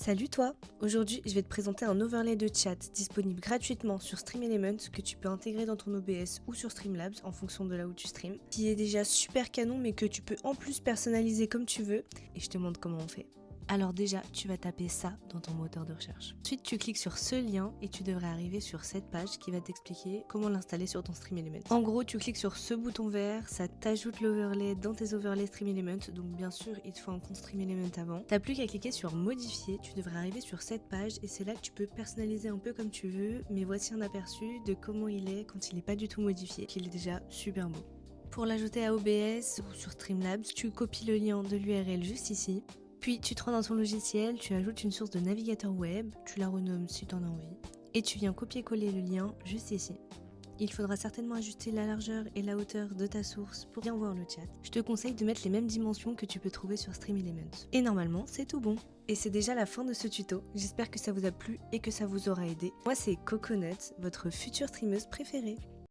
Salut toi! Aujourd'hui, je vais te présenter un overlay de chat disponible gratuitement sur StreamElements que tu peux intégrer dans ton OBS ou sur Streamlabs en fonction de là où tu streams, qui est déjà super canon mais que tu peux en plus personnaliser comme tu veux et je te montre comment on fait. Alors déjà, tu vas taper ça dans ton moteur de recherche. Ensuite, tu cliques sur ce lien et tu devrais arriver sur cette page qui va t'expliquer comment l'installer sur ton StreamElements. En gros, tu cliques sur ce bouton vert, ça t'ajoute l'overlay dans tes overlays StreamElements, donc bien sûr, il te faut un compte StreamElements avant. T'as plus qu'à cliquer sur modifier, tu devrais arriver sur cette page et c'est là que tu peux personnaliser un peu comme tu veux, mais voici un aperçu de comment il est quand il n'est pas du tout modifié, qu'il est déjà super beau. Pour l'ajouter à OBS ou sur Streamlabs, tu copies le lien de l'URL juste ici. Puis tu te rends dans ton logiciel, tu ajoutes une source de navigateur web, tu la renommes si tu en as envie, et tu viens copier-coller le lien juste ici. Il faudra certainement ajuster la largeur et la hauteur de ta source pour bien voir le chat. Je te conseille de mettre les mêmes dimensions que tu peux trouver sur StreamElements. Et normalement, c'est tout bon. Et c'est déjà la fin de ce tuto, j'espère que ça vous a plu et que ça vous aura aidé. Moi c'est Coconut, votre future streameuse préférée.